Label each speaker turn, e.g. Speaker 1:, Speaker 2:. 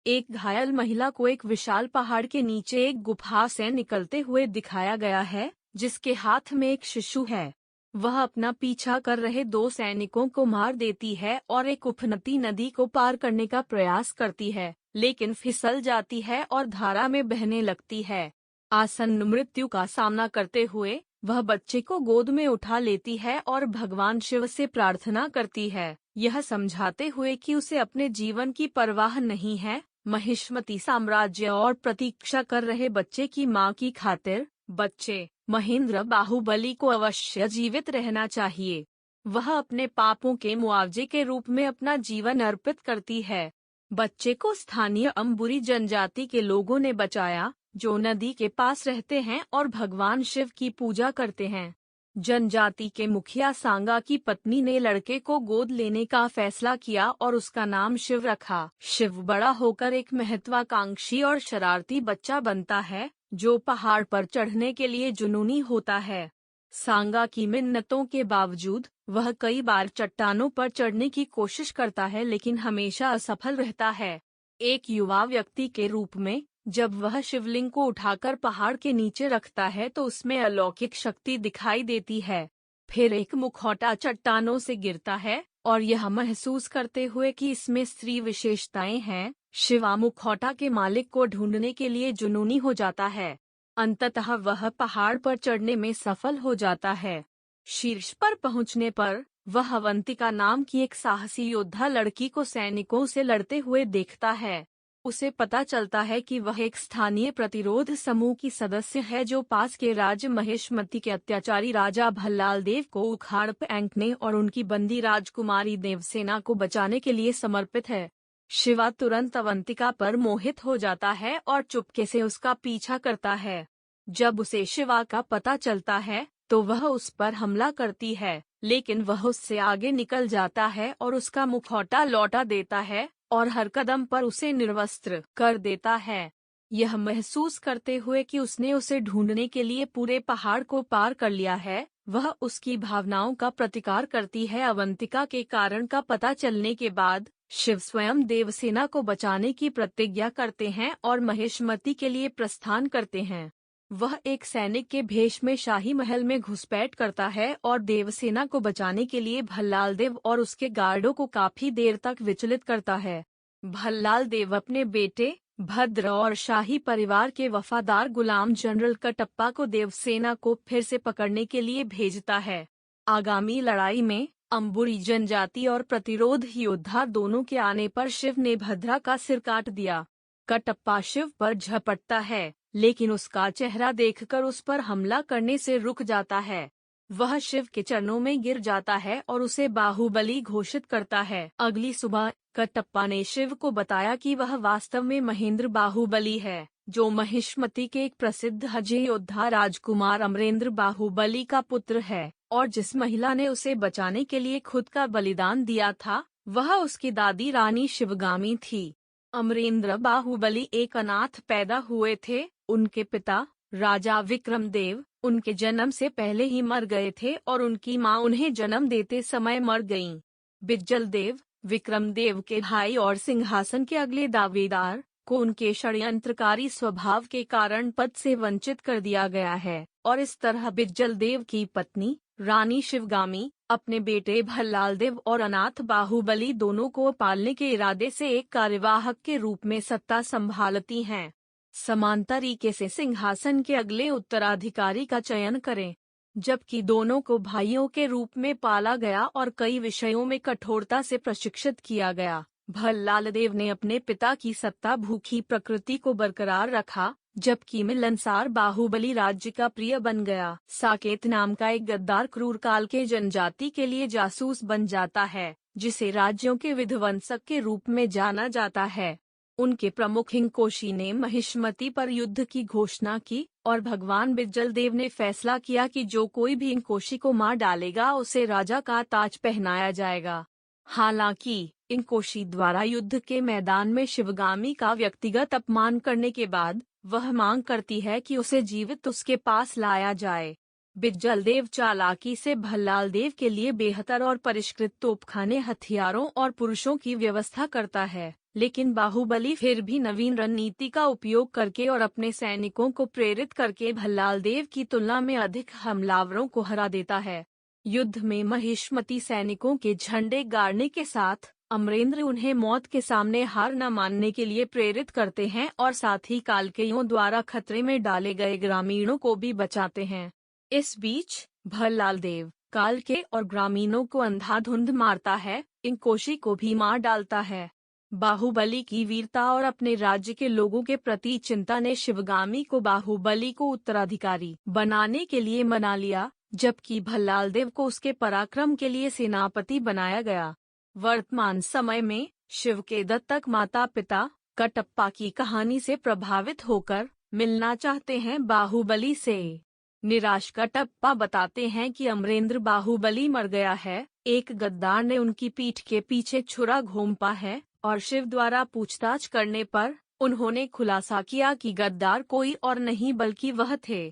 Speaker 1: एक घायल महिला को एक विशाल पहाड़ के नीचे एक गुफा से निकलते हुए दिखाया गया है, जिसके हाथ में एक शिशु है। वह अपना पीछा कर रहे 2 सैनिकों को मार देती है और एक उफनती नदी को पार करने का प्रयास करती है, लेकिन फिसल जाती है और धारा में बहने लगती है। आसन्न मृत्यु का सामना करते हुए वह बच्चे को गोद में उठा लेती है और भगवान शिव से प्रार्थना करती है, यह समझाते हुए कि उसे अपने जीवन की परवाह नहीं है। महिष्मती साम्राज्य और प्रतीक्षा कर रहे बच्चे की मां की खातिर बच्चे महेंद्र बाहुबली को अवश्य जीवित रहना चाहिए। वह अपने पापों के मुआवजे के रूप में अपना जीवन अर्पित करती है। बच्चे को स्थानीय अंबुरी जनजाति के लोगों ने बचाया, जो नदी के पास रहते हैं और भगवान शिव की पूजा करते हैं। जनजाति के मुखिया सांगा की पत्नी ने लड़के को गोद लेने का फैसला किया और उसका नाम शिव रखा। शिव बड़ा होकर एक महत्वाकांक्षी और शरारती बच्चा बनता है, जो पहाड़ पर चढ़ने के लिए जुनूनी होता है। सांगा की मिन्नतों के बावजूद वह कई बार चट्टानों पर चढ़ने की कोशिश करता है, लेकिन हमेशा असफल रहता है। एक युवा व्यक्ति के रूप में जब वह शिवलिंग को उठाकर पहाड़ के नीचे रखता है तो उसमें अलौकिक शक्ति दिखाई देती है। फिर एक मुखौटा चट्टानों से गिरता है और यह महसूस करते हुए कि इसमें स्त्री विशेषताएं हैं, शिवा मुखौटा के मालिक को ढूंढने के लिए जुनूनी हो जाता है। अंततः वह पहाड़ पर चढ़ने में सफल हो जाता है। शीर्ष पर पहुंचने पर वह अवंतिका नाम की एक साहसी योद्धा लड़की को सैनिकों से लड़ते हुए देखता है। उसे पता चलता है कि वह एक स्थानीय प्रतिरोध समूह की सदस्य है, जो पास के राज्य महेशमती के अत्याचारी राजा भल्लाल देव को उखाड़ फेंकने और उनकी बंदी राजकुमारी देवसेना को बचाने के लिए समर्पित है। शिवा तुरंत अवंतिका पर मोहित हो जाता है और चुपके से उसका पीछा करता है। जब उसे शिवा का पता चलता है तो वह उस पर हमला करती है, लेकिन वह उससे आगे निकल जाता है और उसका मुखौटा लौटा देता है और हर कदम पर उसे निर्वस्त्र कर देता है। यह महसूस करते हुए कि उसने उसे ढूंढने के लिए पूरे पहाड़ को पार कर लिया है, वह उसकी भावनाओं का प्रतिकार करती है। अवंतिका के कारण का पता चलने के बाद शिव स्वयं देवसेना को बचाने की प्रतिज्ञा करते हैं और महेशमती के लिए प्रस्थान करते हैं। वह एक सैनिक के भेष में शाही महल में घुसपैठ करता है और देवसेना को बचाने के लिए भल्लाल देव और उसके गार्डों को काफी देर तक विचलित करता है। भल्लाल देव अपने बेटे भद्र और शाही परिवार के वफादार गुलाम जनरल कटप्पा को देवसेना को फिर से पकड़ने के लिए भेजता है। आगामी लड़ाई में अंबुरी जनजाति और प्रतिरोध योद्धा दोनों के आने पर शिव ने भद्रा का सिर काट दिया। कटप्पा शिव पर झपटता है, लेकिन उसका चेहरा देखकर उस पर हमला करने से रुक जाता है। वह शिव के चरणों में गिर जाता है और उसे बाहुबली घोषित करता है। अगली सुबह कटप्पा ने शिव को बताया कि वह वास्तव में महेंद्र बाहुबली है, जो महिष्मती के एक प्रसिद्ध हजे योद्धा राजकुमार अमरेंद्र बाहुबली का पुत्र है, और जिस महिला ने उसे बचाने के लिए खुद का बलिदान दिया था वह उसकी दादी रानी शिवगामी थी। अमरेंद्र बाहुबली एक अनाथ पैदा हुए थे। उनके पिता राजा विक्रमदेव उनके जन्म से पहले ही मर गए थे और उनकी मां उन्हें जन्म देते समय मर गईं। बिज्जल देव विक्रमदेव के भाई और सिंहासन के अगले दावेदार को उनके षड्यंत्रकारी स्वभाव के कारण पद से वंचित कर दिया गया है, और इस तरह बिज्जल देव की पत्नी रानी शिवगामी अपने बेटे भल्लाल देव और अनाथ बाहुबली दोनों को पालने के इरादे से एक कार्यवाहक के रूप में सत्ता संभालती हैं। समान तरीके से सिंहासन के अगले उत्तराधिकारी का चयन करें। जबकि दोनों को भाइयों के रूप में पाला गया और कई विषयों में कठोरता से प्रशिक्षित किया गया, भल्लाल देव ने अपने पिता की सत्ता भूखी प्रकृति को बरकरार रखा, जबकि मिलनसार बाहुबली राज्य का प्रिय बन गया। साकेत नाम का एक गद्दार क्रूर काल के जनजाति के लिए जासूस बन जाता है, जिसे राज्यों के विध्वंसक के रूप में जाना जाता है। उनके प्रमुख हिंकोशी ने महिष्मती पर युद्ध की घोषणा की और भगवान बिज्जल देव ने फैसला किया कि जो कोई भी हिंकोशी को मार डालेगा उसे राजा का ताज पहनाया जाएगा। हालांकि हिंकोशी द्वारा युद्ध के मैदान में शिवगामी का व्यक्तिगत अपमान करने के बाद वह मांग करती है कि उसे जीवित उसके पास लाया जाए। बिज्जल देव चालाकी से भल्लाल देव के लिए बेहतर और परिष्कृत तोपखाने, हथियारों और पुरुषों की व्यवस्था करता है, लेकिन बाहुबली फिर भी नवीन रणनीति का उपयोग करके और अपने सैनिकों को प्रेरित करके भल्लाल देव की तुलना में अधिक हमलावरों को हरा देता है। युद्ध में महिष्मती सैनिकों के झंडे गाड़ने के साथ अमरेंद्र उन्हें मौत के सामने हार न मानने के लिए प्रेरित करते हैं और साथ ही कालकेयों द्वारा खतरे में डाले गए ग्रामीणों को भी बचाते हैं। इस बीच भल्लाल देव कालके और ग्रामीणों को अंधाधुंध मारता है, इंकोशी को भी मार डालता है। बाहुबली की वीरता और अपने राज्य के लोगों के प्रति चिंता ने शिवगामी को बाहुबली को उत्तराधिकारी बनाने के लिए मना लिया, जबकि भल्लाल देव को उसके पराक्रम के लिए सेनापति बनाया गया। वर्तमान समय में शिव के दत्तक माता पिता कटप्पा की कहानी से प्रभावित होकर मिलना चाहते हैं बाहुबली से। निराश कटप्पा बताते हैं कि अमरेंद्र बाहुबली मर गया है, एक गद्दार ने उनकी पीठ के पीछे छुरा घोंपा है, और शिव द्वारा पूछताछ करने पर उन्होंने खुलासा किया कि गद्दार कोई और नहीं बल्कि वह थे।